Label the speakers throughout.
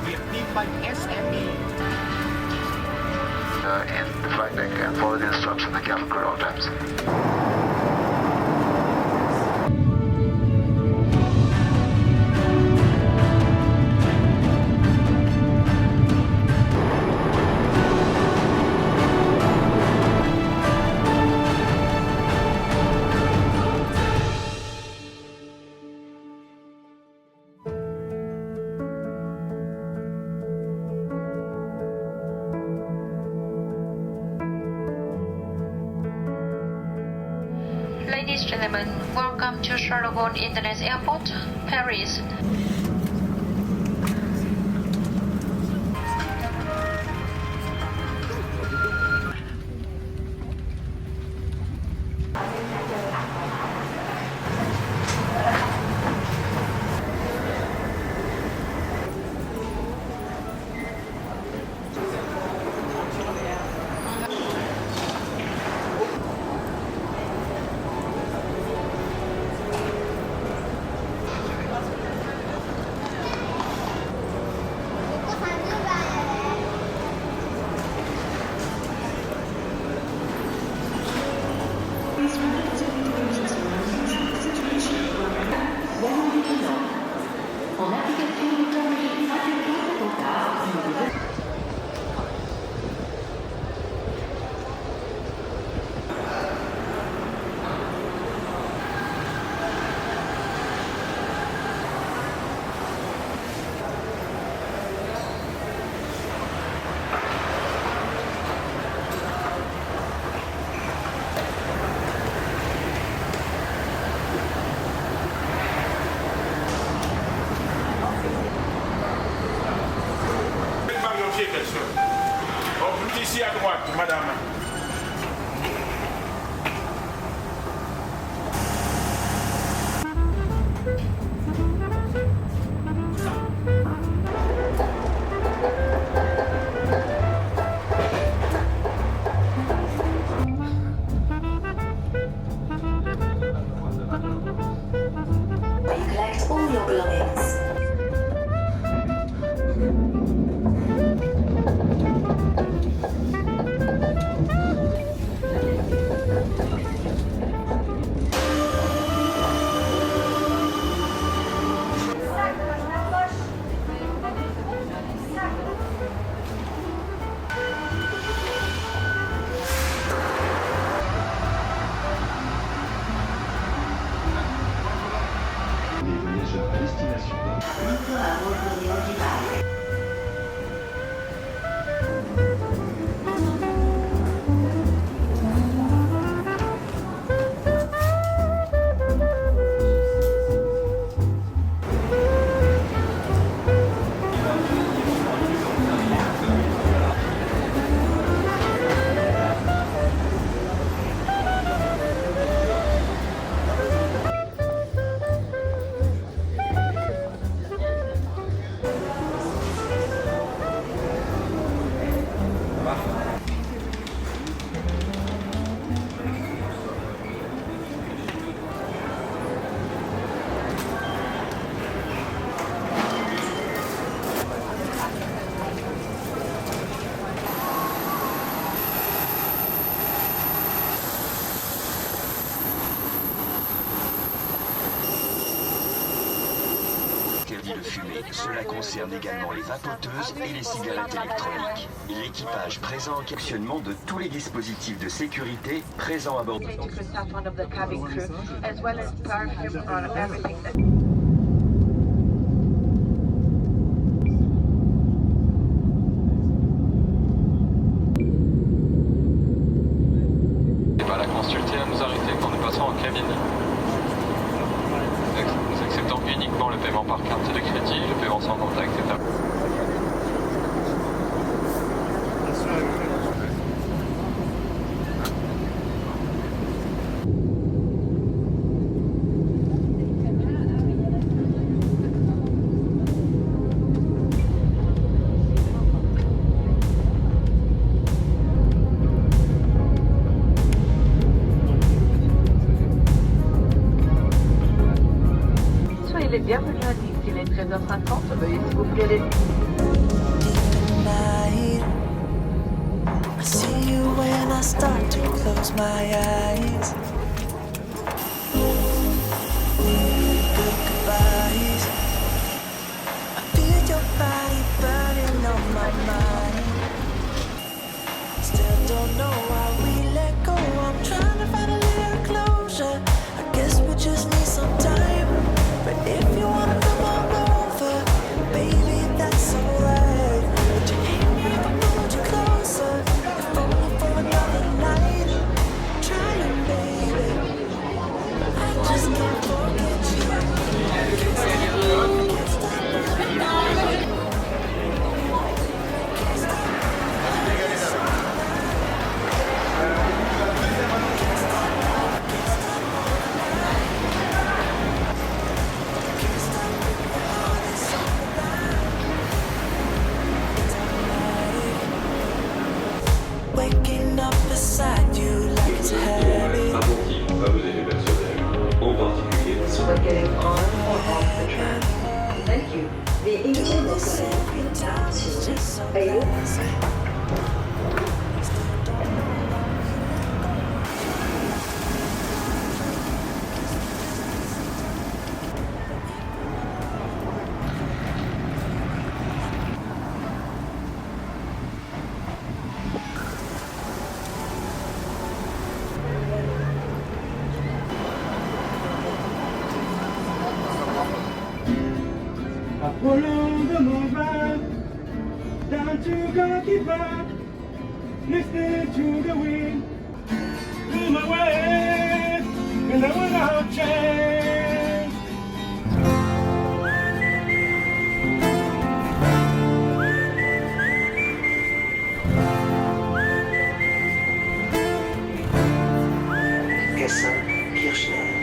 Speaker 1: biệt team by SME.
Speaker 2: In the flight deck and follow the instructions in the cabin crew at all times.
Speaker 3: Ladies and gentlemen, welcome to Charles de Gaulle International Airport, Paris.
Speaker 4: En application du permis 54
Speaker 5: Ici à droite, madame.
Speaker 4: Collect all your belongings. Libre à Montpellier du Bac.
Speaker 6: Interdit de fumer. Cela concerne également les vapoteuses et les cigarettes électroniques. L'équipage présent en questionnement de tous les dispositifs de sécurité présents à bord.
Speaker 7: Et va la consulter à nous arrêter quand nous passons en cabine. Nous acceptons uniquement le paiement par carte de crédit, le paiement sans contact est à...
Speaker 3: Bienvenue à Nice, il est 13h50, veuillez s'il vous plaît les...
Speaker 5: see you when I start to close my eyes. Goodbyes. I feel your body burning on my mind. Still don't know why we let go. I'm trying to find a little closure. I guess we just need some time. But if you wanna come on over, baby, that's alright. Would you hate me if I pulled you closer? If only for another night. Trying, baby. I just can't forget you. Can't stop loving you. Can't stop. Waking up beside you like it's habit.
Speaker 8: Attentif à vos effets personnels, en particulier
Speaker 9: We're getting on or off the track. Thank you. The engine will
Speaker 5: Every time it's just so
Speaker 9: Are you?
Speaker 5: bad.
Speaker 10: Apollo de mon vibe, down to Gonky Park, listening to the wind, through my way, and I without change.
Speaker 5: Gesson Kirchner.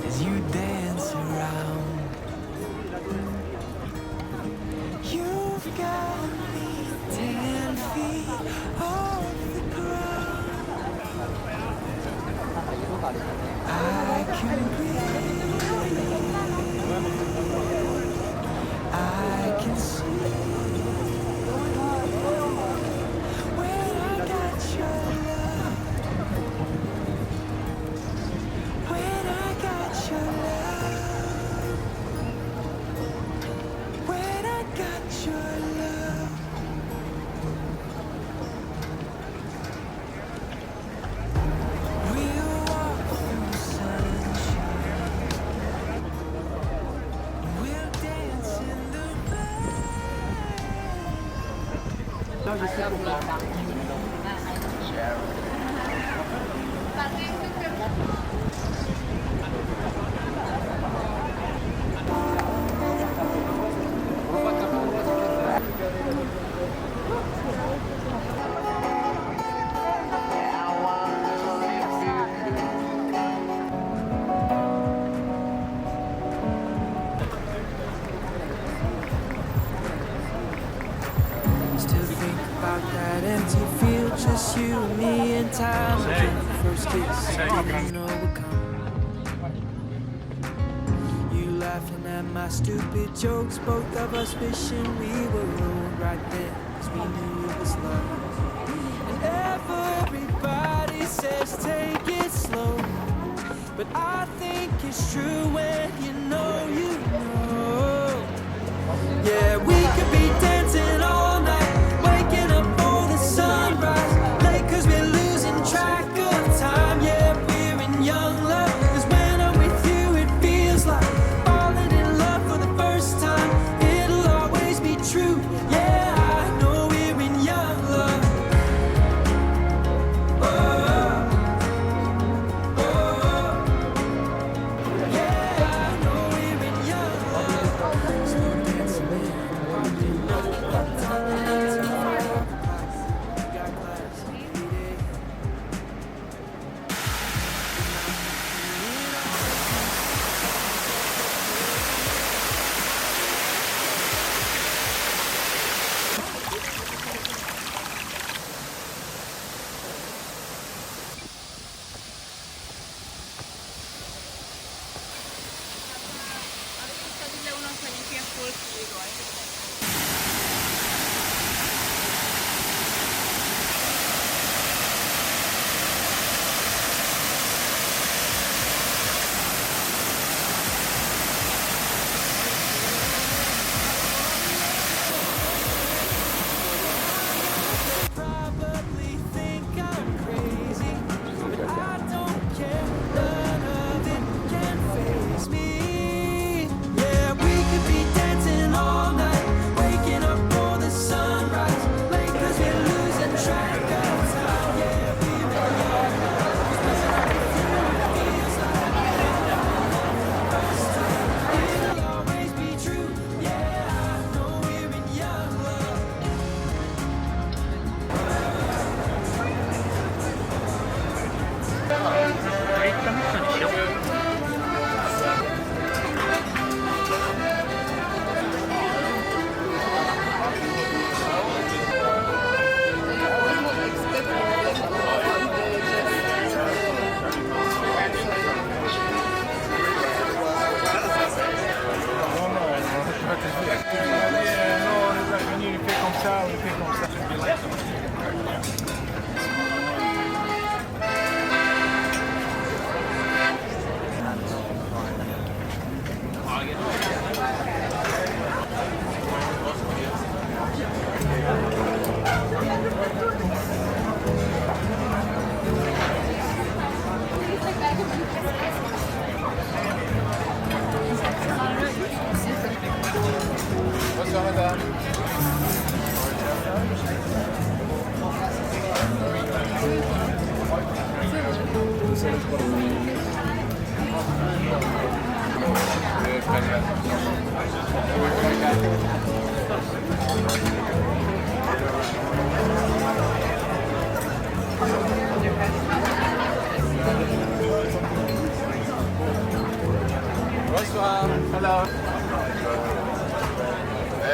Speaker 5: As you dance around, you've got me 10 feet off the ground. I can breathe, I can see. When I got your love, when I got your love, when I got your love. We'll walk through sunshine, we'll dance in the Still think about that empty field, just you and me in time. First kiss, I didn't know would come. You laughing at my stupid jokes, both of us wishing we were old right then, 'cause we knew it was love. And everybody says take it slow, but I think it's true when you know you know. Yeah, we could be dancing all night, waking up for the sunrise, late 'cause we're losing track of time. Yeah, we're in young love, 'cause when I'm with you it feels like falling in love for the first time. It'll always be true. Yeah, I know we're in young love. Oh, oh, oh. Yeah, I know we're in young love. Slow dancing in
Speaker 11: Bonsoir. Hello.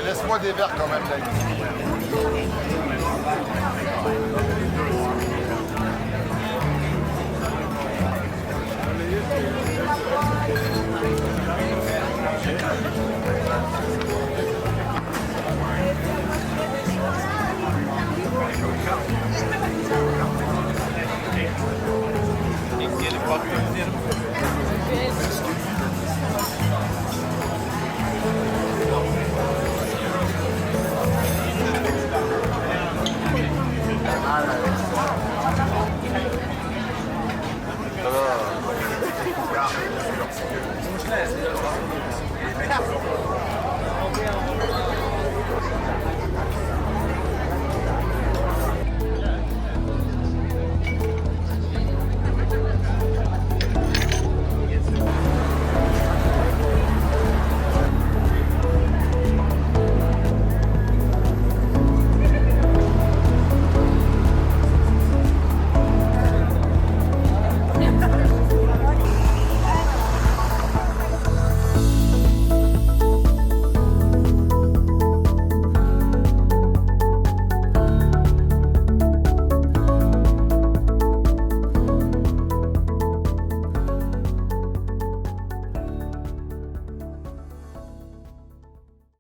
Speaker 12: Laisse-moi des verres quand même là.